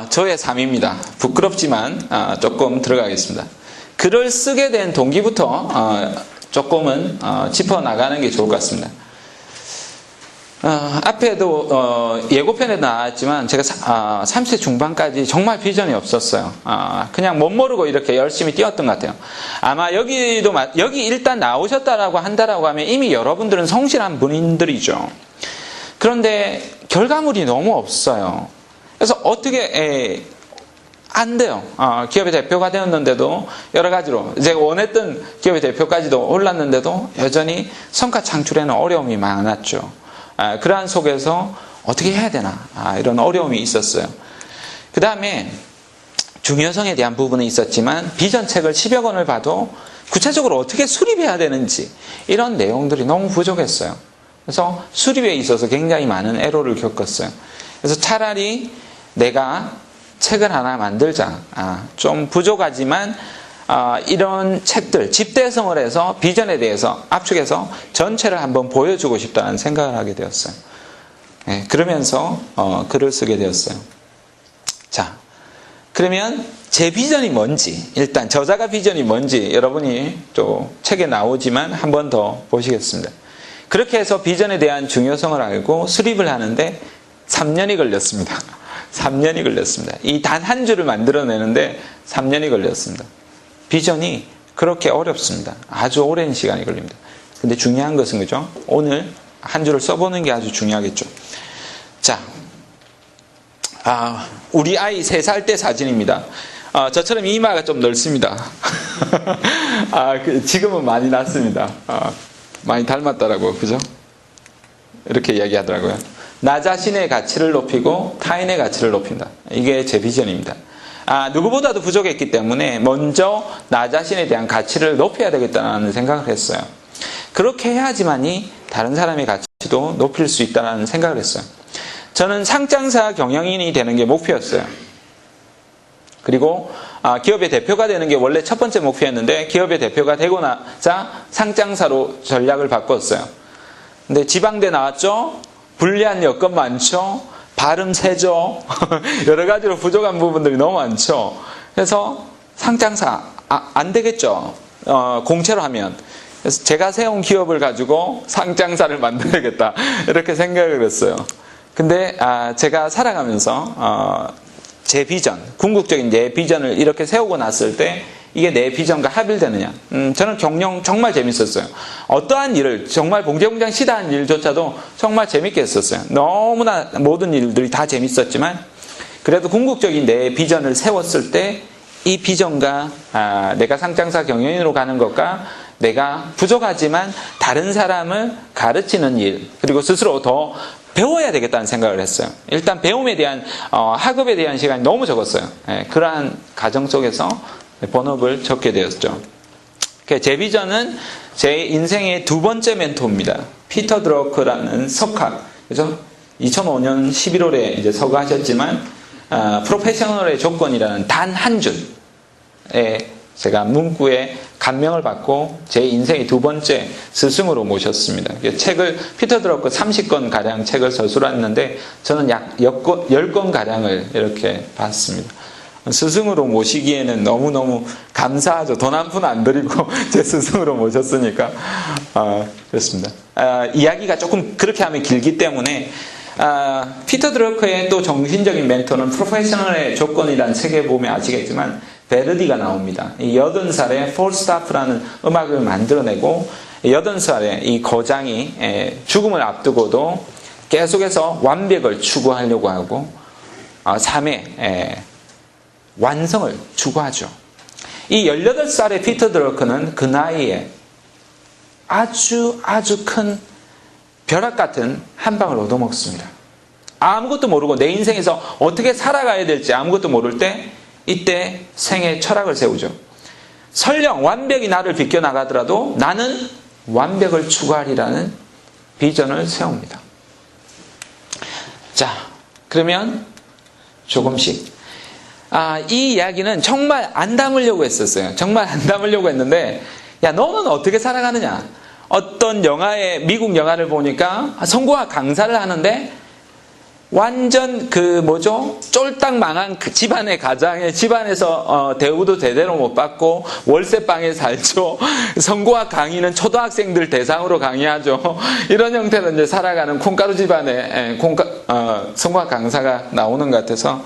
저의 삶입니다. 부끄럽지만 조금 들어가겠습니다. 글을 쓰게 된 동기부터 조금은 짚어나가는 게 좋을 것 같습니다. 앞에도 예고편에도 나왔지만 제가 30대 중반까지 정말 비전이 없었어요. 그냥 못 모르고 이렇게 열심히 뛰었던 것 같아요. 아마 여기 일단 나오셨다라고 한다라고 하면 이미 여러분들은 성실한 분들이죠. 그런데 결과물이 너무 없어요. 그래서 어떻게 안 돼요. 기업의 대표가 되었는데도 여러 가지로 제가 원했던 기업의 대표까지도 올랐는데도 여전히 성과 창출에는 어려움이 많았죠. 그러한 속에서 어떻게 해야 되나 이런 어려움이 있었어요. 그 다음에 중요성에 대한 부분은 있었지만 비전책을 10여 권을 봐도 구체적으로 어떻게 수립해야 되는지 이런 내용들이 너무 부족했어요. 그래서 수립에 있어서 굉장히 많은 애로를 겪었어요. 그래서 차라리 내가 책을 하나 만들자. 좀 부족하지만 이런 책들, 집대성을 해서 비전에 대해서 압축해서 전체를 한번 보여주고 싶다는 생각을 하게 되었어요. 그러면서 글을 쓰게 되었어요. 자, 그러면 제 비전이 뭔지, 일단 저자가 비전이 뭔지 여러분이 또 책에 나오지만 한 번 더 보시겠습니다. 그렇게 해서 비전에 대한 중요성을 알고 수립을 하는데 3년이 걸렸습니다. 3년이 걸렸습니다. 이 단 한 줄을 만들어내는데 3년이 걸렸습니다. 비전이 그렇게 어렵습니다. 아주 오랜 시간이 걸립니다. 근데 중요한 것은 그죠? 오늘 한 줄을 써보는 게 아주 중요하겠죠. 자, 우리 아이 3살 때 사진입니다. 저처럼 이마가 좀 넓습니다. 지금은 많이 났습니다. 많이 닮았더라고요. 그죠? 이렇게 이야기하더라고요. 나 자신의 가치를 높이고 타인의 가치를 높인다. 이게 제 비전입니다. 누구보다도 부족했기 때문에 먼저 나 자신에 대한 가치를 높여야 되겠다는 생각을 했어요. 그렇게 해야지만이 다른 사람의 가치도 높일 수 있다는 생각을 했어요. 저는 상장사 경영인이 되는 게 목표였어요. 그리고 기업의 대표가 되는 게 원래 첫 번째 목표였는데 기업의 대표가 되고 나자 상장사로 전략을 바꿨어요. 근데 지방대 나왔죠? 불리한 여건 많죠? 발음 세죠? 여러 가지로 부족한 부분들이 너무 많죠? 그래서 상장사 안 되겠죠? 공채로 하면. 그래서 제가 세운 기업을 가지고 상장사를 만들어야겠다 이렇게 생각을 했어요. 근데 제가 살아가면서 제 비전, 궁극적인 내 비전을 이렇게 세우고 났을 때 이게 내 비전과 합일되느냐. 저는 경영 정말 재밌었어요. 어떠한 일을 정말 봉제공장 시다한 일조차도 정말 재밌게 했었어요. 너무나 모든 일들이 다 재밌었지만 그래도 궁극적인 내 비전을 세웠을 때 이 비전과 내가 상장사 경영인으로 가는 것과 내가 부족하지만 다른 사람을 가르치는 일 그리고 스스로 더 배워야 되겠다는 생각을 했어요. 일단 배움에 대한 학업에 대한 시간이 너무 적었어요. 그러한 과정 속에서 본업을 적게 되었죠. 제 비전은 제 인생의 두 번째 멘토입니다. 피터 드러크라는 석학. 그죠? 2005년 11월에 이제 서거하셨지만 프로페셔널의 조건이라는 단 한 줄에 제가 문구에 감명을 받고 제 인생의 두 번째 스승으로 모셨습니다. 책을 피터 드러크 30권 가량 책을 서술했는데 저는 약 10권 가량을 이렇게 봤습니다. 스승으로 모시기에는 너무너무 감사하죠. 돈 한 푼 안 들이고 제 스승으로 모셨으니까 그렇습니다. 이야기가 조금 그렇게 하면 길기 때문에 피터 드러크의 또 정신적인 멘토는 프로페셔널의 조건이라는 책에 보면 아시겠지만 베르디가 나옵니다. 이 80살에 폴스타프라는 음악을 만들어내고 80살에 이 거장이 죽음을 앞두고도 계속해서 완벽을 추구하려고 하고 삶의 완성을 추구하죠. 이 18살의 피터 드러크는 그 나이에 아주 큰 벼락 같은 한 방을 얻어먹습니다. 아무것도 모르고 내 인생에서 어떻게 살아가야 될지 아무것도 모를 때 이때 생애 철학을 세우죠. 설령 완벽히 나를 비껴나가더라도 나는 완벽을 추구하리라는 비전을 세웁니다. 자, 그러면 조금씩 이 이야기는 정말 안 담으려고 했었어요. 정말 안 담으려고 했는데 야 너는 어떻게 살아가느냐. 어떤 영화의 미국 영화를 보니까 성공학 강사를 하는데 완전 쫄딱 망한 그 집안의 가장에 집안에서 대우도 제대로 못 받고 월세방에 살죠. 성고학 강의는 초등학생들 대상으로 강의하죠. 이런 형태로 이제 살아가는 콩가루 집안에 성고학 강사가 나오는 것 같아서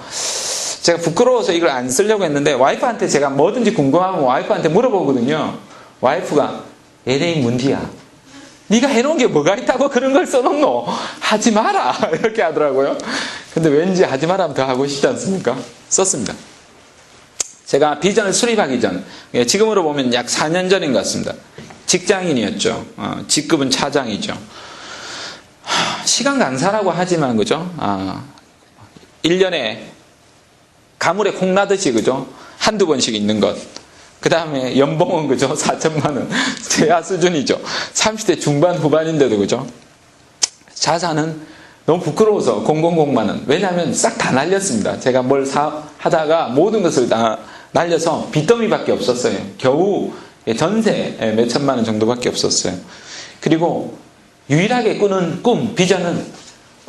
제가 부끄러워서 이걸 안 쓰려고 했는데 와이프한테 제가 뭐든지 궁금하면 와이프한테 물어보거든요. 와이프가 연예인 문제야. 네가 해놓은 게 뭐가 있다고 그런 걸 써놓노? 하지 마라 이렇게 하더라고요. 근데 왠지 하지 마라면 더 하고 싶지 않습니까? 썼습니다. 제가 비전을 수립하기 전, 지금으로 보면 약 4년 전인 것 같습니다. 직장인이었죠. 직급은 차장이죠. 시간 강사라고 하지만 그죠? 1년에 가물에 콩 나듯이 그죠? 한두 번씩 있는 것. 그 다음에 연봉은 그죠? 4천만 원. 제야 수준이죠. 30대 중반 후반인데도 그죠? 자산은 너무 부끄러워서 000만 원. 왜냐하면 싹 다 날렸습니다. 제가 뭘 하다가 모든 것을 다 날려서 빚더미밖에 없었어요. 겨우 전세 몇 천만 원 정도밖에 없었어요. 그리고 유일하게 꾸는 꿈, 비전은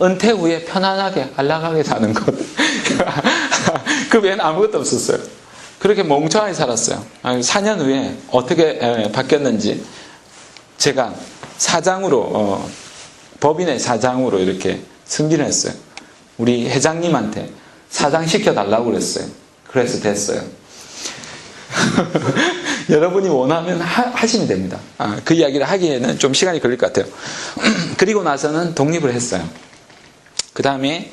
은퇴 후에 편안하게 안락하게 사는 것. 그 외에는 아무것도 없었어요. 그렇게 멍청하게 살았어요. 4년 후에 어떻게 바뀌었는지 제가 사장으로 법인의 사장으로 이렇게 승진을 했어요. 우리 회장님한테 사장 시켜달라고 그랬어요. 그래서 됐어요. 여러분이 원하면 하시면 됩니다. 그 이야기를 하기에는 좀 시간이 걸릴 것 같아요. 그리고 나서는 독립을 했어요. 그 다음에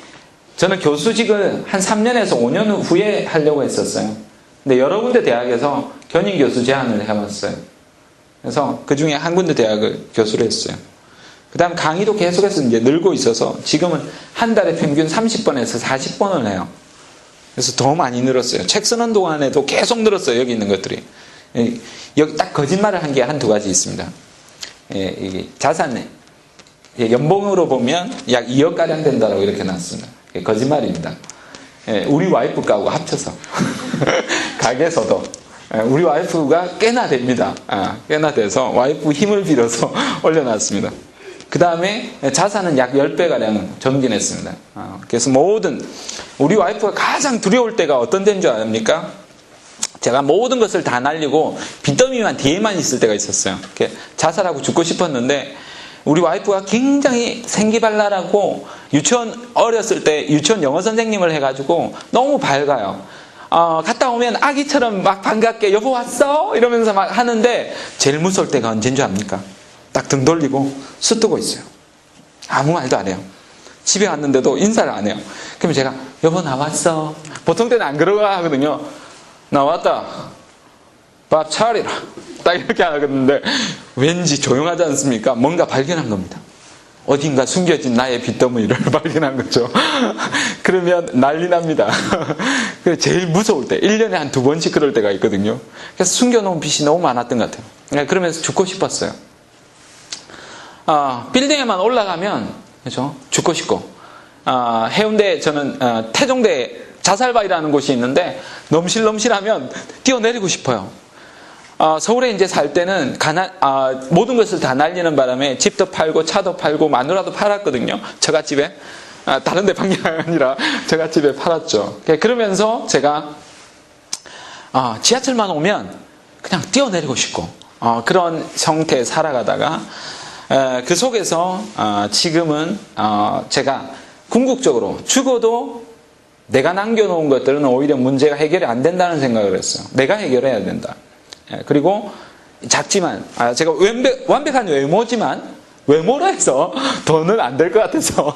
저는 교수직을 한 3년에서 5년 후에 하려고 했었어요. 근데 여러 군데 대학에서 견인 교수 제안을 해봤어요. 그래서 그 중에 한 군데 대학을 교수를 했어요. 그 다음 강의도 계속해서 이제 늘고 있어서 지금은 한 달에 평균 30번에서 40번을 해요. 그래서 더 많이 늘었어요. 책 쓰는 동안에도 계속 늘었어요. 여기 있는 것들이. 여기 딱 거짓말을 한 게 한두 가지 있습니다. 자산, 연봉으로 보면 약 2억가량 된다고 이렇게 놨습니다. 거짓말입니다. 우리 와이프하고 합쳐서 가게에서도 우리 와이프가 꽤나 됩니다. 꽤나 돼서 와이프 힘을 빌어서 올려놨습니다. 그 다음에 자산은 약 10배가량 정진했습니다. 그래서 모든 우리 와이프가 가장 두려울 때가 어떤 때인 줄 아십니까? 제가 모든 것을 다 날리고 빚더미만 뒤에만 있을 때가 있었어요. 자살하고 죽고 싶었는데 우리 와이프가 굉장히 생기발랄하고 유치원 어렸을 때 유치원 영어 선생님을 해가지고 너무 밝아요. 갔다 오면 아기처럼 막 반갑게 여보 왔어? 이러면서 막 하는데 제일 무서울 때가 언제인 줄 압니까? 딱 등 돌리고 수 뜨고 있어요. 아무 말도 안 해요. 집에 왔는데도 인사를 안 해요. 그러면 제가 여보 나 왔어. 보통 때는 안 그러고 하거든요. 나 왔다. 밥 차리라. 딱 이렇게 하는데 왠지 조용하지 않습니까? 뭔가 발견한 겁니다. 어딘가 숨겨진 나의 빚더미를 발견한 거죠. 그러면 난리 납니다. 제일 무서울 때 1년에 한 2번씩 그럴 때가 있거든요. 그래서 숨겨놓은 빚이 너무 많았던 것 같아요. 그러면서 죽고 싶었어요. 빌딩에만 올라가면 그렇죠? 죽고 싶고 해운대 저는 태종대 자살바위라는 곳이 있는데 넘실넘실하면 뛰어내리고 싶어요. 서울에 이제 살 때는 모든 것을 다 날리는 바람에 집도 팔고 차도 팔고 마누라도 팔았거든요. 처갓집에. 다른 데 판 게 아니라 처갓집에 팔았죠. 그러면서 제가 지하철만 오면 그냥 뛰어내리고 싶고 그런 형태에 살아가다가 그 속에서 지금은 제가 궁극적으로 죽어도 내가 남겨놓은 것들은 오히려 문제가 해결이 안 된다는 생각을 했어요. 내가 해결해야 된다. 그리고 작지만 제가 완벽한 외모지만 외모로 해서 돈은 안 될 것 같아서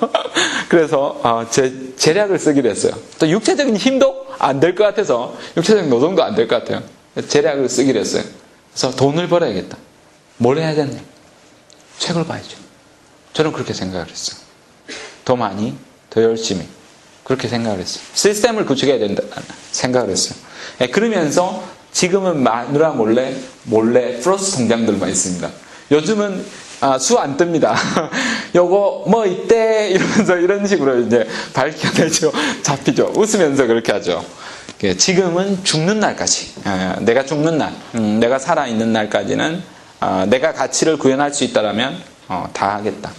그래서 제 재력을 쓰기로 했어요. 또 육체적인 힘도 안 될 것 같아서 육체적인 노동도 안 될 것 같아요. 재력을 쓰기로 했어요. 그래서 돈을 벌어야겠다. 뭘 해야 되냐? 책을 봐야죠. 저는 그렇게 생각을 했어요. 더 많이, 더 열심히 그렇게 생각을 했어요. 시스템을 구축해야 된다 생각을 했어요. 그러면서 지금은 마누라 몰래 플러스 통장들만 있습니다. 요즘은 수 안 뜹니다. 요거 뭐 이때 이러면서 이런 식으로 이제 밝혀내죠. 잡히죠. 웃으면서 그렇게 하죠. 지금은 죽는 날까지 내가 죽는 날, 내가 살아있는 날까지는 내가 가치를 구현할 수 있다면 다 하겠다.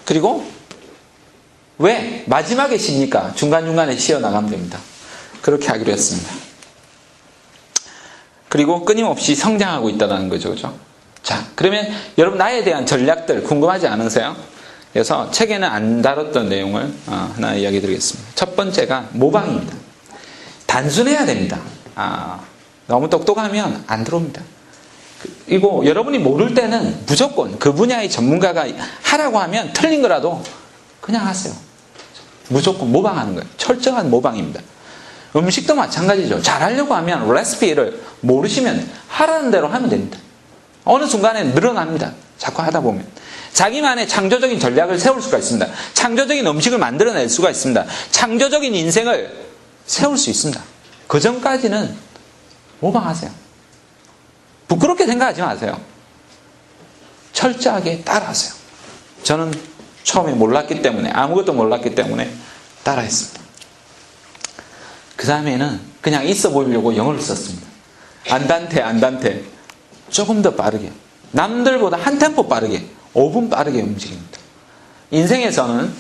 그리고 왜? 마지막에 쉬니까 중간중간에 쉬어나가면 됩니다. 그렇게 하기로 했습니다. 그리고 끊임없이 성장하고 있다는 거죠. 그죠? 자, 그러면 여러분 나에 대한 전략들 궁금하지 않으세요? 그래서 책에는 안 다뤘던 내용을 하나 이야기 드리겠습니다. 첫 번째가 모방입니다. 단순해야 됩니다. 너무 똑똑하면 안 들어옵니다. 그리고 여러분이 모를 때는 무조건 그 분야의 전문가가 하라고 하면 틀린 거라도 그냥 하세요. 무조건 모방하는 거예요. 철저한 모방입니다. 음식도 마찬가지죠. 잘하려고 하면 레시피를 모르시면 하라는 대로 하면 됩니다. 어느 순간에 늘어납니다. 자꾸 하다 보면. 자기만의 창조적인 전략을 세울 수가 있습니다. 창조적인 음식을 만들어낼 수가 있습니다. 창조적인 인생을 세울 수 있습니다. 그 전까지는 모방하세요. 부끄럽게 생각하지 마세요. 철저하게 따라하세요. 저는 처음에 몰랐기 때문에, 아무것도 몰랐기 때문에 따라했습니다. 그 다음에는 그냥 있어 보이려고 영어를 썼습니다. 안단테 조금 더 빠르게, 남들보다 한 템포 빠르게, 5분 빠르게 움직입니다. 인생에서는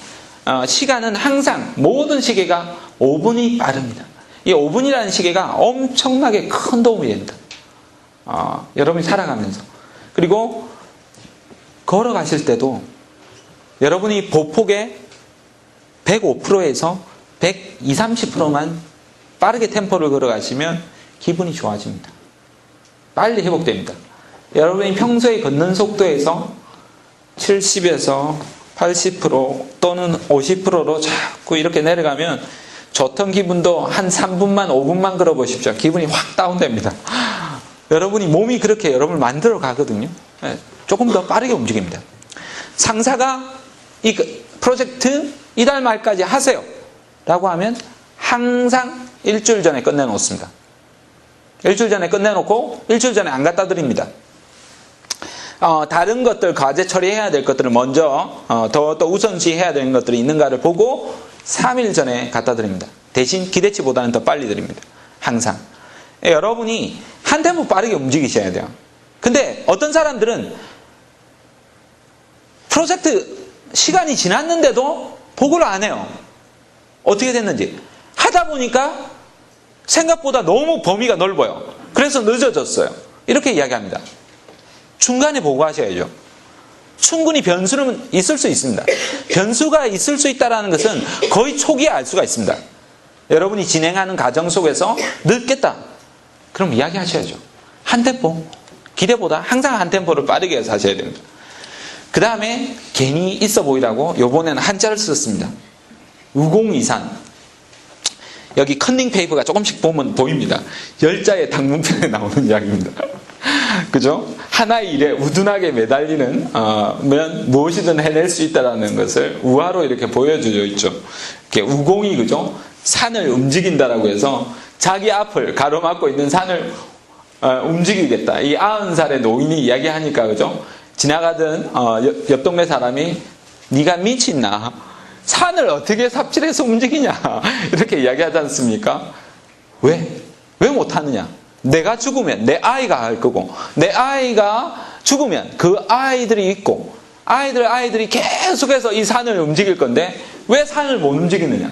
시간은 항상 모든 시계가 5분이 빠릅니다. 이 5분이라는 시계가 엄청나게 큰 도움이 됩니다. 여러분이 살아가면서. 그리고 걸어가실 때도 여러분이 보폭의 105%에서 120, 30%만 빠르게 템포를 걸어가시면 기분이 좋아집니다. 빨리 회복됩니다. 여러분이 평소에 걷는 속도에서 70에서 80% 또는 50%로 자꾸 이렇게 내려가면 좋던 기분도 한 3분만 5분만 걸어보십시오. 기분이 확 다운됩니다. 여러분이 몸이 그렇게 여러분을 만들어 가거든요. 조금 더 빠르게 움직입니다. 상사가 이 프로젝트 이달 말까지 하세요 라고 하면 항상 일주일 전에 끝내놓습니다. 일주일 전에 끝내놓고 일주일 전에 안 갖다 드립니다. 다른 것들, 과제 처리해야 될 것들을 먼저 더 우선시 해야 되는 것들이 있는가를 보고 3일 전에 갖다 드립니다. 대신 기대치보다는 더 빨리 드립니다. 항상. 여러분이 한 템포 빠르게 움직이셔야 돼요. 근데 어떤 사람들은 프로젝트 시간이 지났는데도 보고를 안 해요. 어떻게 됐는지. 하다 보니까 생각보다 너무 범위가 넓어요. 그래서 늦어졌어요. 이렇게 이야기합니다. 중간에 보고하셔야죠. 충분히 변수는 있을 수 있습니다. 변수가 있을 수 있다는 것은 거의 초기에 알 수가 있습니다. 여러분이 진행하는 과정 속에서 늦겠다. 그럼 이야기하셔야죠. 한 템포. 기대보다 항상 한 템포를 빠르게 해서 하셔야 됩니다. 그 다음에 괜히 있어 보이라고 이번에는 한자를 썼습니다. 우공이산. 여기 컨닝 페이퍼가 조금씩 보면 보입니다. 10자의 당문편에 나오는 이야기입니다. 그죠? 하나의 일에 우둔하게 매달리는 면 무엇이든 해낼 수 있다는 것을 우화로 이렇게 보여주어 있죠. 이렇게 우공이 그죠? 산을 움직인다라고 해서 자기 앞을 가로막고 있는 산을 움직이겠다. 이 90살의 노인이 이야기하니까 그죠? 지나가던 옆 동네 사람이 네가 미친나? 산을 어떻게 삽질해서 움직이냐? 이렇게 이야기하지 않습니까? 왜? 왜 못하느냐? 내가 죽으면 내 아이가 할 거고, 내 아이가 죽으면 그 아이들이 있고, 아이들이 계속해서 이 산을 움직일 건데 왜 산을 못 움직이느냐?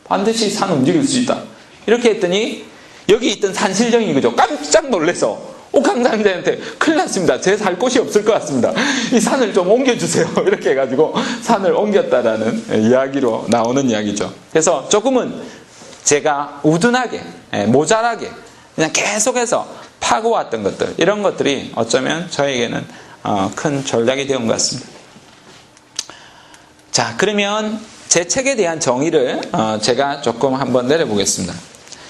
반드시 산을 움직일 수 있다. 이렇게 했더니 여기 있던 산신령이 그죠? 깜짝 놀라서 옥황상제한테 큰일 났습니다. 제 살 곳이 없을 것 같습니다. 이 산을 좀 옮겨주세요. 이렇게 해가지고 산을 옮겼다라는 이야기로 나오는 이야기죠. 그래서 조금은 제가 우둔하게, 모자라게 그냥 계속해서 파고왔던 것들, 이런 것들이 어쩌면 저에게는 큰 전략이 되온 것 같습니다. 자, 그러면 제 책에 대한 정의를 제가 조금 한번 내려보겠습니다.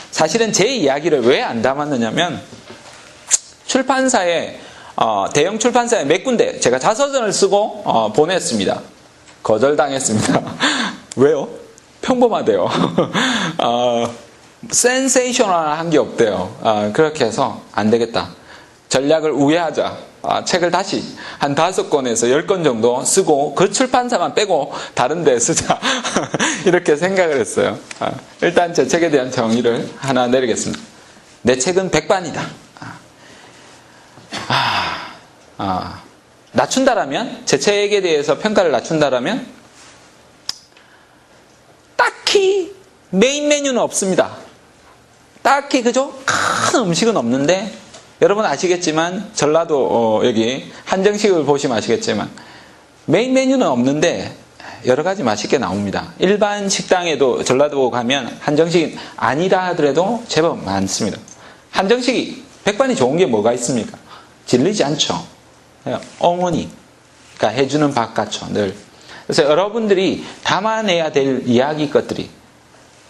사실은 제 이야기를 왜 안 담았느냐면 출판사에 대형 출판사에 몇 군데 제가 자서전을 쓰고 보냈습니다. 거절당했습니다. 왜요? 평범하대요. 센세이셔널한 게 없대요. 그렇게 해서 안 되겠다. 전략을 우회하자. 책을 다시 한 5권에서 10권 정도 쓰고 그 출판사만 빼고 다른 데 쓰자. 이렇게 생각을 했어요. 일단 제 책에 대한 정의를 하나 내리겠습니다. 내 책은 백반이다. 낮춘다라면, 제 책에 대해서 평가를 낮춘다라면 딱히 메인 메뉴는 없습니다. 딱히 그죠? 큰 음식은 없는데 여러분 아시겠지만 전라도 여기 한정식을 보시면 아시겠지만 메인 메뉴는 없는데 여러 가지 맛있게 나옵니다. 일반 식당에도 전라도 가면 한정식이 아니라 하더라도 제법 많습니다. 한정식이 백반이 좋은 게 뭐가 있습니까? 질리지 않죠. 어머니가 해주는 밥 같죠. 늘. 그래서 여러분들이 담아내야 될 이야기 것들이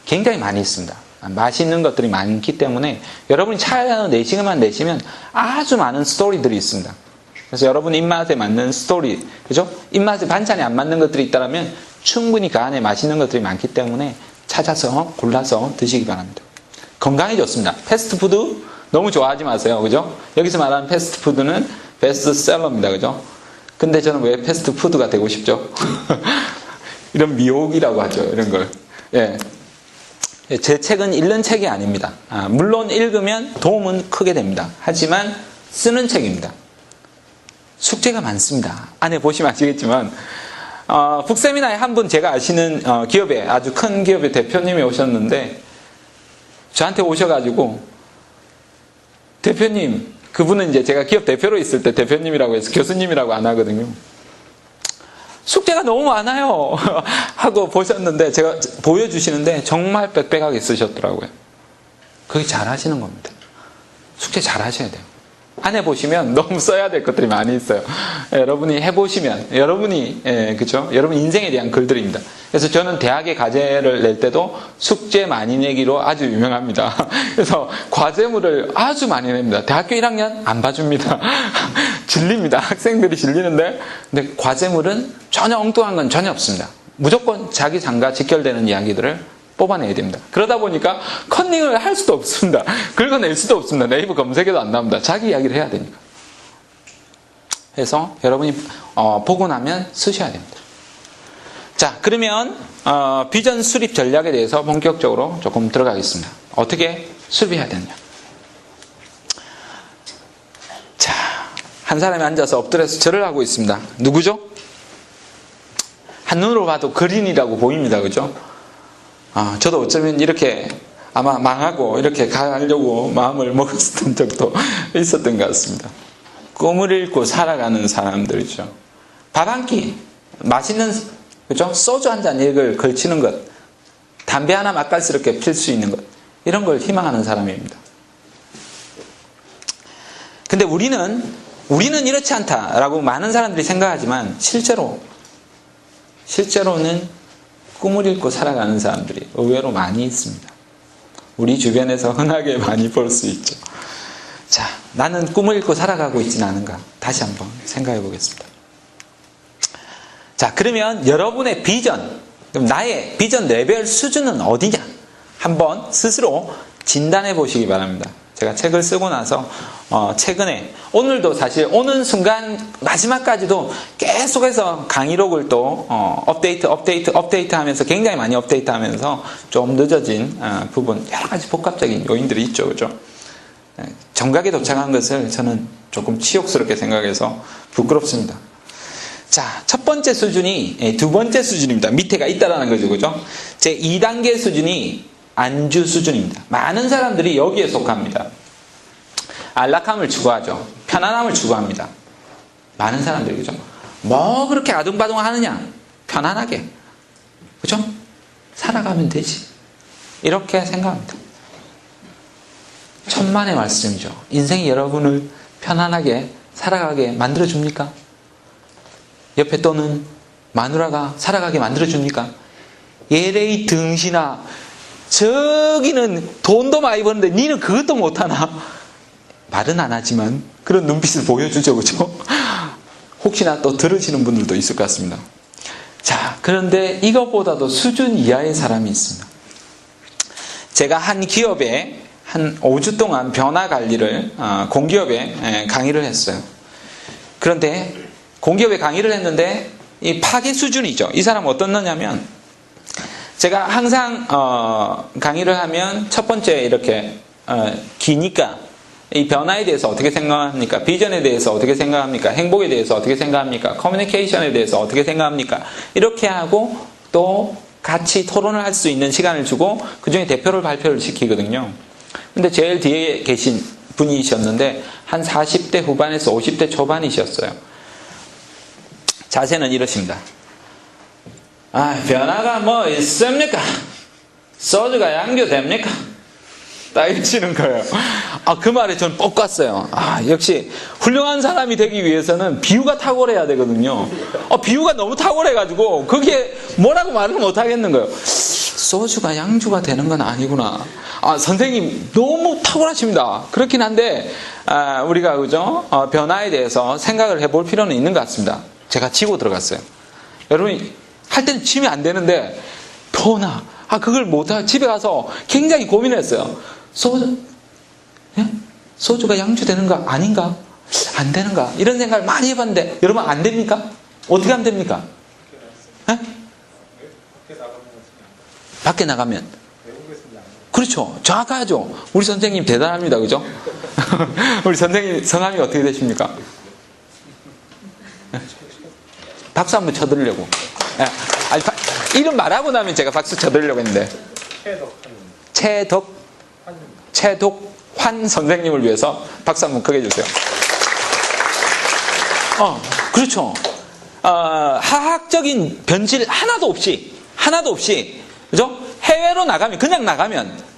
굉장히 많이 있습니다. 맛있는 것들이 많기 때문에 여러분이 찾아내시기만 내시면 아주 많은 스토리들이 있습니다. 그래서 여러분 입맛에 맞는 스토리, 그죠? 입맛에 반찬이 안 맞는 것들이 있다면 충분히 그 안에 맛있는 것들이 많기 때문에 찾아서 골라서 드시기 바랍니다. 건강에 좋습니다. 패스트푸드 너무 좋아하지 마세요. 그죠? 여기서 말하는 패스트푸드는 베스트셀러입니다. 그죠? 근데 저는 왜 패스트푸드가 되고 싶죠? 이런 미혹이라고 하죠. 이런 걸. 예. 제 책은 읽는 책이 아닙니다. 물론 읽으면 도움은 크게 됩니다. 하지만 쓰는 책입니다. 숙제가 많습니다. 안에 보시면 아시겠지만 북세미나에 한 분 제가 아시는 기업에 아주 큰 기업의 대표님이 오셨는데 저한테 오셔가지고 대표님, 그분은 이제 제가 기업 대표로 있을 때 대표님이라고 해서 교수님이라고 안 하거든요. 숙제가 너무 많아요 하고 보셨는데 제가 보여주시는데 정말 빽빽하게 쓰셨더라고요. 그게 잘하시는 겁니다. 숙제 잘 하셔야 돼요. 안에 보시면 너무 써야 될 것들이 많이 있어요. 여러분이 해보시면 여러분이 그렇죠? 여러분 인생에 대한 글들입니다. 그래서 저는 대학에 과제를 낼 때도 숙제 많이 내기로 아주 유명합니다. 그래서 과제물을 아주 많이 냅니다. 대학교 1학년 안 봐줍니다. 질립니다. 학생들이 질리는데 근데 과제물은 전혀 엉뚱한 건 전혀 없습니다. 무조건 자기 삶과 직결되는 이야기들을 뽑아내야 됩니다. 그러다 보니까 컨닝을 할 수도 없습니다. 긁어낼 수도 없습니다. 네이버 검색에도 안 나옵니다. 자기 이야기를 해야 되니까. 그래서 여러분이 보고 나면 쓰셔야 됩니다. 자, 그러면 비전 수립 전략에 대해서 본격적으로 조금 들어가겠습니다. 어떻게 수립해야 되느냐. 자, 한 사람이 앉아서 엎드려서 절을 하고 있습니다. 누구죠? 한눈으로 봐도 그린이라고 보입니다. 그죠? 저도 어쩌면 이렇게 아마 망하고 이렇게 가려고 마음을 먹었던 적도 있었던 것 같습니다. 꿈을 잃고 살아가는 사람들이죠. 밥 한 끼, 맛있는, 그죠? 소주 한 잔 이걸 걸치는 것, 담배 하나 맛깔스럽게 필 수 있는 것, 이런 걸 희망하는 사람입니다. 근데 우리는 이렇지 않다라고 많은 사람들이 생각하지만 실제로는 꿈을 잃고 살아가는 사람들이 의외로 많이 있습니다. 우리 주변에서 흔하게 많이 볼 수 있죠. 자, 나는 꿈을 잃고 살아가고 있지는 않은가? 다시 한번 생각해 보겠습니다. 자, 그러면 여러분의 비전, 그럼 나의 비전 레벨 수준은 어디냐? 한번 스스로 진단해 보시기 바랍니다. 제가 책을 쓰고 나서 최근에 오늘도 사실 오는 순간 마지막까지도 계속해서 강의록을 또 업데이트 하면서 굉장히 많이 업데이트 하면서 좀 늦어진 부분 여러 가지 복합적인 요인들이 있죠. 그죠? 정각에 도착한 것을 저는 조금 치욕스럽게 생각해서 부끄럽습니다. 자, 첫 번째 수준이 두 번째 수준입니다. 밑에가 있다라는 거죠. 그죠? 제 2단계 수준이 안주 수준입니다. 많은 사람들이 여기에 속합니다. 안락함을 추구하죠. 편안함을 추구합니다. 많은 사람들이, 그죠? 뭐 그렇게 아둥바둥 하느냐? 편안하게. 그죠? 살아가면 되지. 이렇게 생각합니다. 천만의 말씀이죠. 인생이 여러분을 편안하게 살아가게 만들어줍니까? 옆에 또는 마누라가 살아가게 만들어줍니까? 예레이 등신아, 저기는 돈도 많이 버는데 니는 그것도 못하나? 말은 안 하지만 그런 눈빛을 보여주죠. 그죠? 혹시나 또 들으시는 분들도 있을 것 같습니다. 자, 그런데 이것보다도 수준 이하의 사람이 있습니다. 제가 한 기업에 한 5주 동안 변화 관리를 공기업에 강의를 했어요. 그런데 공기업에 강의를 했는데 이 파괴 수준이죠. 이 사람은 어떻느냐면 제가 항상 강의를 하면 첫 번째 이렇게 기니까 이 변화에 대해서 어떻게 생각합니까? 비전에 대해서 어떻게 생각합니까? 행복에 대해서 어떻게 생각합니까? 커뮤니케이션에 대해서 어떻게 생각합니까? 이렇게 하고 또 같이 토론을 할 수 있는 시간을 주고 그중에 대표를 발표를 시키거든요. 근데 제일 뒤에 계신 분이셨는데 한 40대 후반에서 50대 초반이셨어요. 자세는 이러십니다. 변화가 뭐 있습니까? 소주가 양조됩니까? 딱 이러시는 거예요. 그 말에 저는 뻑 갔어요. 역시 훌륭한 사람이 되기 위해서는 비유가 탁월해야 되거든요. 비유가 너무 탁월해가지고 그게 뭐라고 말을 못 하겠는 거예요. 소주가 양주가 되는 건 아니구나. 선생님 너무 탁월하십니다. 그렇긴 한데 우리가 그죠? 변화에 대해서 생각을 해볼 필요는 있는 것 같습니다. 제가 치고 들어갔어요. 여러분이 할 때는 치면 안 되는데 변화. 그걸 못하고 집에 가서 굉장히 고민했어요. 소주가 양주 되는 거 아닌가? 안 되는가? 이런 생각을 많이 해봤는데 여러분 안 됩니까? 어떻게 안 됩니까? 밖에 나가면 그렇죠. 정확하죠. 우리 선생님 대단합니다. 그죠? 우리 선생님 성함이 어떻게 되십니까? 박수 한번 쳐드리려고. 이름 말하고 나면 제가 박수 쳐드리려고 했는데 최덕환 선생님을 위해서 박수 한번 크게 해주세요. 그렇죠. 하학적인 변질 하나도 없이 그죠? 해외로 나가면 그냥 나가면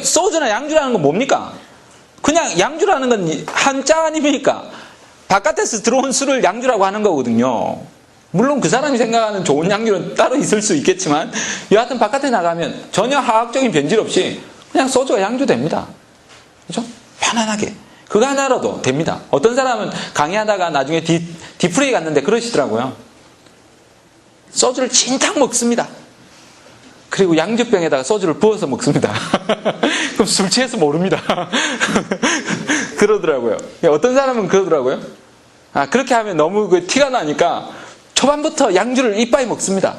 소주나 양주라는 건 뭡니까? 그냥 양주라는 건 한자 아닙니까? 바깥에서 들어온 술을 양주라고 하는 거거든요. 물론 그 사람이 생각하는 좋은 양주는 따로 있을 수 있겠지만 여하튼 바깥에 나가면 전혀 화학적인 변질 없이 그냥 소주가 양주 됩니다. 그죠? 편안하게. 그거 하나라도 됩니다. 어떤 사람은 강의하다가 나중에 디프레이 갔는데 그러시더라고요. 소주를 진탕 먹습니다. 그리고 양주병에다가 소주를 부어서 먹습니다. 그럼 술 취해서 모릅니다. 그러더라고요. 어떤 사람은 그러더라고요. 그렇게 하면 너무 티가 나니까 초반부터 양주를 이빠이 먹습니다.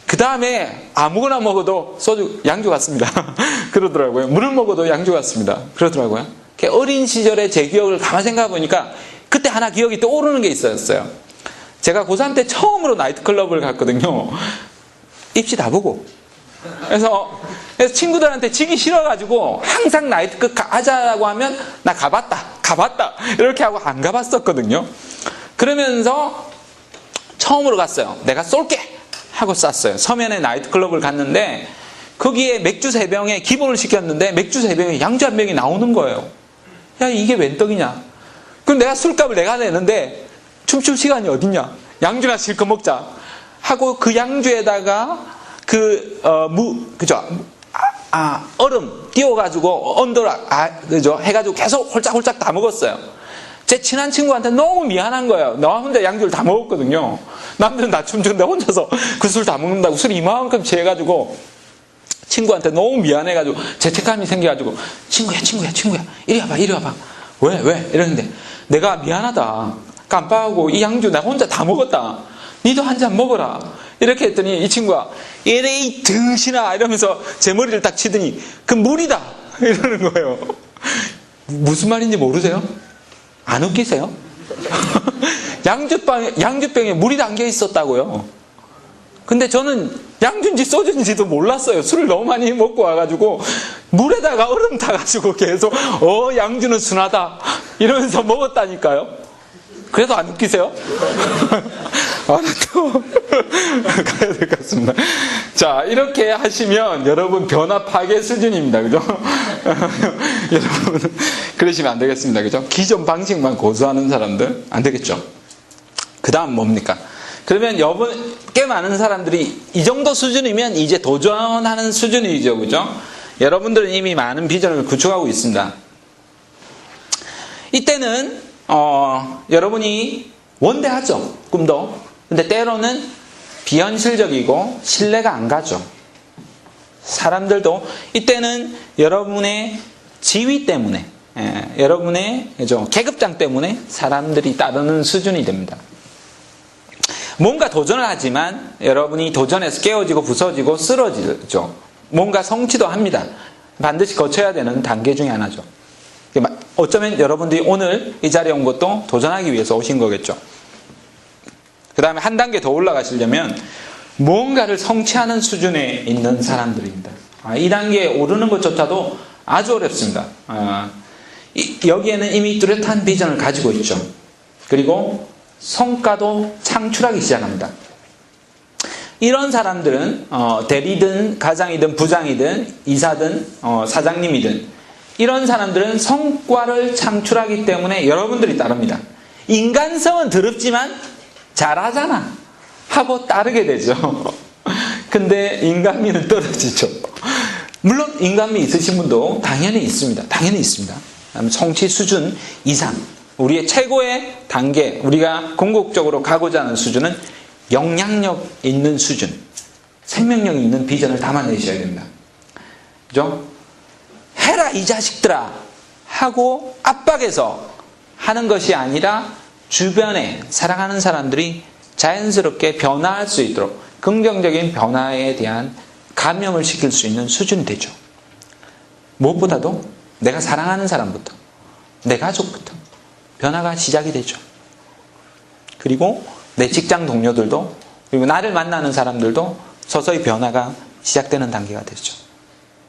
그 다음에 아무거나 먹어도 양주 같습니다. 그러더라고요. 물을 먹어도 양주 같습니다. 그러더라고요. 어린 시절의 제 기억을 가만 생각해 보니까 그때 하나 기억이 떠오르는 게 있었어요. 제가 고3 때 처음으로 나이트클럽을 갔거든요. 입시 다 보고. 그래서 친구들한테 지기 싫어가지고 항상 나이트클럽 가자라고 하면 나 가봤다 이렇게 하고 안 가봤었거든요. 그러면서 처음으로 갔어요. 내가 쏠게 하고 쐈어요. 서면에 나이트클럽을 갔는데 거기에 맥주 3병에 기본을 시켰는데 맥주 3병에 양주 1병이 나오는 거예요. 야, 이게 웬 떡이냐? 그럼 내가 술값을 내가 내는데 춤출 시간이 어딨냐? 양주나 실컷 먹자 하고 그 양주에다가 얼음 띄워가지고 그죠? 해가지고 계속 홀짝홀짝 다 먹었어요. 제 친한 친구한테 너무 미안한 거예요. 나 혼자 양주를 다 먹었거든요. 남들은 다 춤추는데 혼자서 그 술 다 먹는다고 술 이만큼 취해가지고 친구한테 너무 미안해가지고 죄책감이 생겨가지고 친구야 이리 와봐 왜? 이러는데 내가 미안하다 깜빡하고 이 양주 내가 혼자 다 먹었다. 니도 한 잔 먹어라. 이렇게 했더니 이 친구가 이래 등신아 이러면서 제 머리를 딱 치더니 그 물이다 이러는 거예요. 무슨 말인지 모르세요? 안 웃기세요? 양주병에 물이 담겨 있었다고요. 근데 저는 양주인지 소주인지도 몰랐어요. 술을 너무 많이 먹고 와가지고 물에다가 얼음 타가지고 계속 양주는 순하다 이러면서 먹었다니까요. 그래도 안 웃기세요? 또 가야 될 것 같습니다. 자, 이렇게 하시면 여러분 변화 파괴 수준입니다. 그죠? 여러분 그러시면 안 되겠습니다. 그죠? 기존 방식만 고수하는 사람들 안 되겠죠? 그 다음 뭡니까? 그러면 꽤 많은 사람들이 이 정도 수준이면 이제 도전하는 수준이죠. 그죠? 여러분들은 이미 많은 비전을 구축하고 있습니다. 이때는 여러분이 원대하죠. 꿈도. 근데 때로는 비현실적이고 신뢰가 안 가죠. 사람들도 이때는 여러분의 지위 때문에 여러분의 계급장 때문에 사람들이 따르는 수준이 됩니다. 뭔가 도전을 하지만 여러분이 도전해서 깨어지고 부서지고 쓰러지죠. 뭔가 성취도 합니다. 반드시 거쳐야 되는 단계 중에 하나죠. 어쩌면 여러분들이 오늘 이 자리에 온 것도 도전하기 위해서 오신 거겠죠. 그 다음에 한 단계 더 올라가시려면 뭔가를 성취하는 수준에 있는 사람들입니다. 이 단계에 오르는 것조차도 아주 어렵습니다. 여기에는 이미 뚜렷한 비전을 가지고 있죠. 그리고 성과도 창출하기 시작합니다. 이런 사람들은 대리든 가장이든 부장이든 이사든 사장님이든 이런 사람들은 성과를 창출하기 때문에 여러분들이 따릅니다. 인간성은 더럽지만 잘하잖아 하고 따르게 되죠. 근데 인간미는 떨어지죠. 물론 인간미 있으신 분도 당연히 있습니다. 당연히 있습니다. 성취 수준 이상, 우리의 최고의 단계, 우리가 궁극적으로 가고자 하는 수준은 영향력 있는 수준, 생명력 있는 비전을 담아내셔야 됩니다. 그죠? 해라 이 자식들아 하고 압박해서 하는 것이 아니라 주변에 사랑하는 사람들이 자연스럽게 변화할 수 있도록 긍정적인 변화에 대한 감염을 시킬 수 있는 수준이 되죠. 무엇보다도 내가 사랑하는 사람부터, 내 가족부터 변화가 시작이 되죠. 그리고 내 직장 동료들도, 그리고 나를 만나는 사람들도 서서히 변화가 시작되는 단계가 되죠.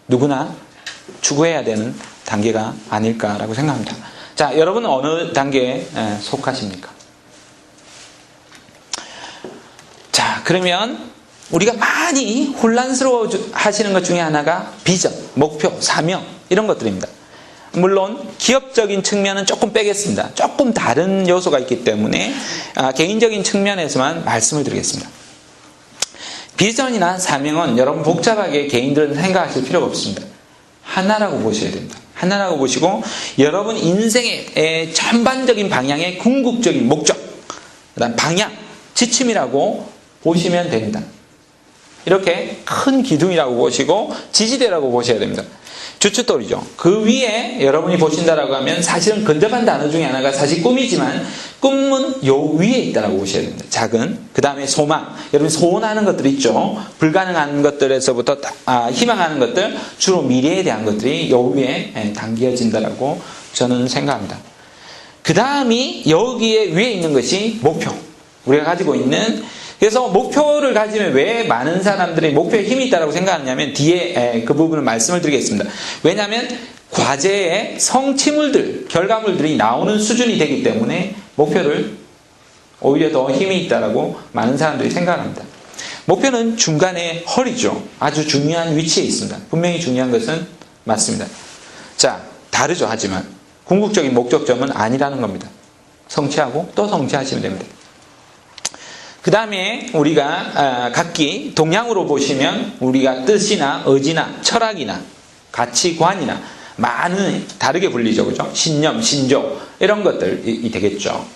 누구나 추구해야 되는 단계가 아닐까라고 생각합니다. 자, 여러분은 어느 단계에 속하십니까? 자, 그러면 우리가 많이 혼란스러워 하시는 것 중에 하나가 비전, 목표, 사명 이런 것들입니다. 물론 기업적인 측면은 조금 빼겠습니다. 조금 다른 요소가 있기 때문에 개인적인 측면에서만 말씀을 드리겠습니다. 비전이나 사명은 여러분 복잡하게 개인들은 생각하실 필요가 없습니다. 하나라고 보셔야 됩니다. 하나라고 보시고 여러분 인생의 전반적인 방향의 궁극적인 목적, 그다음 방향, 지침이라고 보시면 됩니다. 이렇게 큰 기둥이라고 보시고 지지대라고 보셔야 됩니다. 주춧돌이죠. 그 위에 여러분이 보신다라고 하면 사실은 근접한 단어 중에 하나가 사실 꿈이지만 꿈은 요 위에 있다라고 보셔야 됩니다. 작은, 그 다음에 소망. 여러분 소원하는 것들 있죠. 불가능한 것들에서부터 희망하는 것들, 주로 미래에 대한 것들이 요 위에 담겨진다라고 저는 생각합니다. 그 다음이 여기에 위에 있는 것이 목표. 우리가 가지고 있는, 그래서 목표를 가지면 왜 많은 사람들이 목표에 힘이 있다고 생각하냐면 뒤에 그 부분을 말씀을 드리겠습니다. 왜냐하면 과제의 성취물들, 결과물들이 나오는 수준이 되기 때문에 목표를 오히려 더 힘이 있다고 많은 사람들이 생각합니다. 목표는 중간에 허리죠. 아주 중요한 위치에 있습니다. 분명히 중요한 것은 맞습니다. 자, 다르죠. 하지만 궁극적인 목적점은 아니라는 겁니다. 성취하고 또 성취하시면 됩니다. 그 다음에 우리가 각기 동양으로 보시면 우리가 뜻이나 의지나 철학이나 가치관이나 많은 다르게 불리죠. 그죠? 신념, 신조 이런 것들이 되겠죠.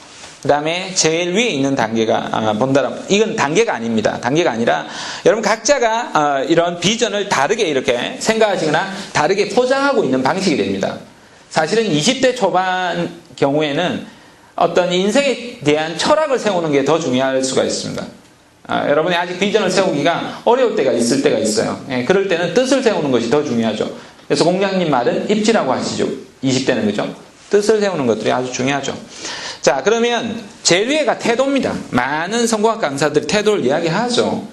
그 다음에 제일 위에 있는 단계가 본다라면 이건 단계가 아닙니다. 단계가 아니라 여러분 각자가 이런 비전을 다르게 이렇게 생각하시거나 다르게 포장하고 있는 방식이 됩니다. 사실은 20대 초반 경우에는 어떤 인생에 대한 철학을 세우는 게 더 중요할 수가 있습니다. 여러분이 아직 비전을 세우기가 어려울 때가 있을 때가 있어요. 그럴 때는 뜻을 세우는 것이 더 중요하죠. 그래서 공장님 말은 입지라고 하시죠. 20대는 그죠? 뜻을 세우는 것들이 아주 중요하죠. 자, 그러면 제일 위에가 태도입니다. 많은 성공학 강사들이 태도를 이야기하죠.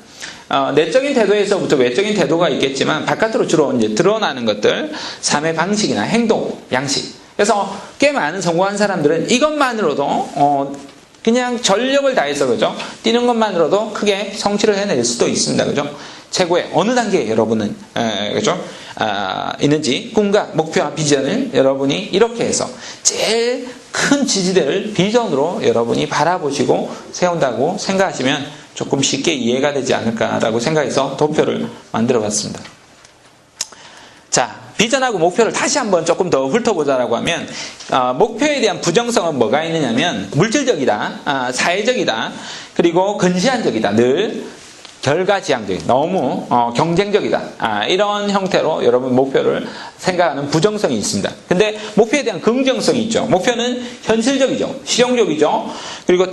내적인 태도에서부터 외적인 태도가 있겠지만 바깥으로 주로 이제 드러나는 것들, 삶의 방식이나 행동, 양식. 그래서 꽤 많은 성공한 사람들은 이것만으로도 그냥 전력을 다해서 그죠? 뛰는 것만으로도 크게 성취를 해낼 수도 있습니다. 그죠? 최고의 어느 단계에 여러분은 그죠? 있는지 꿈과 목표와 비전을 여러분이 이렇게 해서 제일 큰 지지대를 비전으로 여러분이 바라보시고 세운다고 생각하시면 조금 쉽게 이해가 되지 않을까라고 생각해서 도표를 만들어 봤습니다. 자, 비전하고 목표를 다시 한번 조금 더 훑어보자라고 하면 목표에 대한 부정성은 뭐가 있느냐면 물질적이다, 사회적이다, 그리고 근시안적이다, 늘 결과지향적이다, 너무 경쟁적이다, 이런 형태로 여러분 목표를 생각하는 부정성이 있습니다. 근데 목표에 대한 긍정성이 있죠. 목표는 현실적이죠, 실용적이죠, 그리고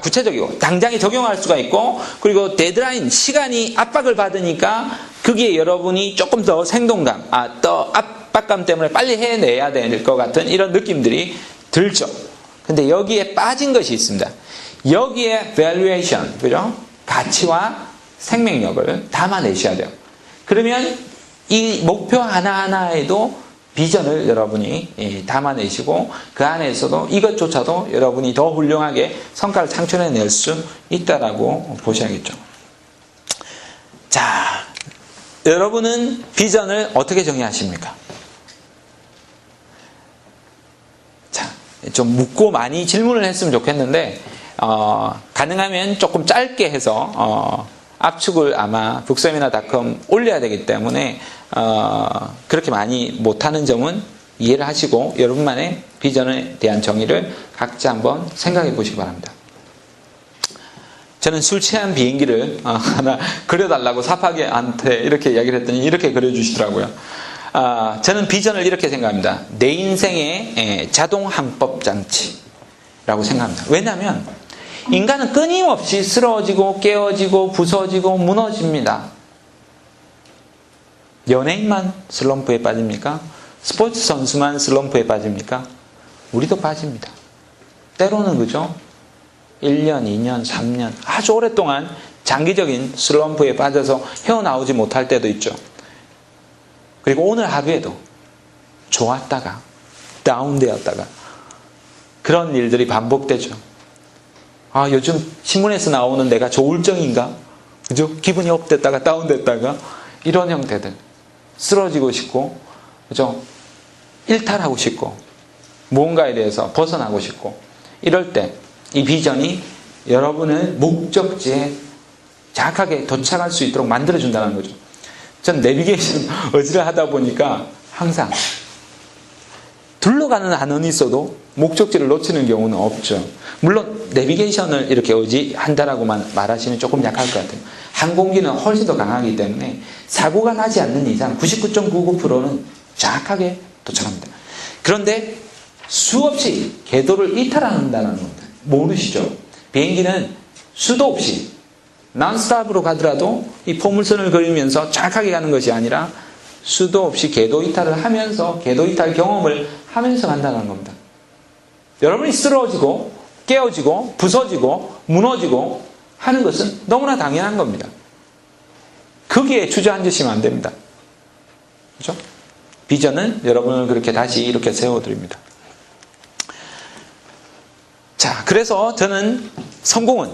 구체적이고 당장에 적용할 수가 있고, 그리고 데드라인, 시간이 압박을 받으니까 거기에 여러분이 조금 더 생동감, 더 압박감 때문에 빨리 해내야 될 것 같은 이런 느낌들이 들죠. 근데 여기에 빠진 것이 있습니다. 여기에 valuation, 그죠? 가치와 생명력을 담아내셔야 돼요. 그러면 이 목표 하나하나에도 비전을 여러분이 담아내시고 그 안에서도 이것조차도 여러분이 더 훌륭하게 성과를 창출해낼 수 있다라고 보셔야겠죠. 자, 여러분은 비전을 어떻게 정의하십니까? 자, 좀 묻고 많이 질문을 했으면 좋겠는데 가능하면 조금 짧게 해서 압축을 아마 북서미나닷컴 올려야 되기 때문에 그렇게 많이 못하는 점은 이해를 하시고 여러분만의 비전에 대한 정의를 각자 한번 생각해 보시기 바랍니다. 저는 술 취한 비행기를 하나 그려달라고 사파게한테 이렇게 이야기를 했더니 이렇게 그려주시더라고요. 저는 비전을 이렇게 생각합니다. 내 인생의 자동 항법 장치라고 생각합니다. 왜냐하면 인간은 끊임없이 쓰러지고 깨어지고 부서지고 무너집니다. 연예인만 슬럼프에 빠집니까? 스포츠 선수만 슬럼프에 빠집니까? 우리도 빠집니다. 때로는 그죠? 1년, 2년, 3년 아주 오랫동안 장기적인 슬럼프에 빠져서 헤어나오지 못할 때도 있죠. 그리고 오늘 하루에도 좋았다가 다운되었다가 그런 일들이 반복되죠. 요즘 신문에서 나오는 내가 조울증인가? 그죠? 기분이 업됐다가 다운됐다가 이런 형태들. 쓰러지고 싶고, 그죠? 일탈하고 싶고, 무언가에 대해서 벗어나고 싶고, 이럴 때 이 비전이 여러분을 목적지에 정확하게 도착할 수 있도록 만들어준다는 거죠. 전 내비게이션 어지를 하다 보니까 항상 둘러가는 안원이 있어도 목적지를 놓치는 경우는 없죠. 물론 내비게이션을 이렇게 의지한다라고만 말하시면 조금 약할 것 같아요. 항공기는 훨씬 더 강하기 때문에 사고가 나지 않는 이상 99.99%는 정확하게 도착합니다. 그런데 수없이 궤도를 이탈한다는 겁니다. 모르시죠? 비행기는 수도 없이 난스톱으로 가더라도 이 포물선을 그리면서 정확하게 가는 것이 아니라 수도 없이 궤도 이탈을 하면서 궤도 이탈 경험을 하면서 간다는 겁니다. 여러분이 쓰러지고 깨어지고 부서지고 무너지고 하는 것은 너무나 당연한 겁니다. 거기에 주저앉으시면 안 됩니다. 그렇죠? 비전은 여러분을 그렇게 다시 이렇게 세워드립니다. 자, 그래서 저는 성공은,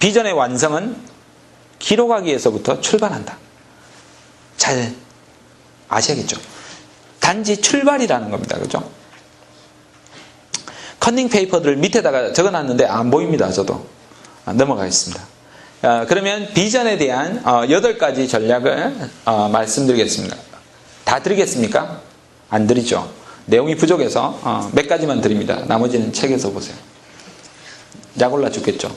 비전의 완성은 기록하기에서부터 출발한다. 잘 아셔야겠죠? 단지 출발이라는 겁니다. 그죠? 컨닝 페이퍼들 밑에다가 적어놨는데 안 보입니다. 저도. 넘어가겠습니다. 그러면 비전에 대한 8가지 전략을 말씀드리겠습니다. 다 드리겠습니까? 안 드리죠. 내용이 부족해서 몇 가지만 드립니다. 나머지는 책에서 보세요. 약 올라 죽겠죠.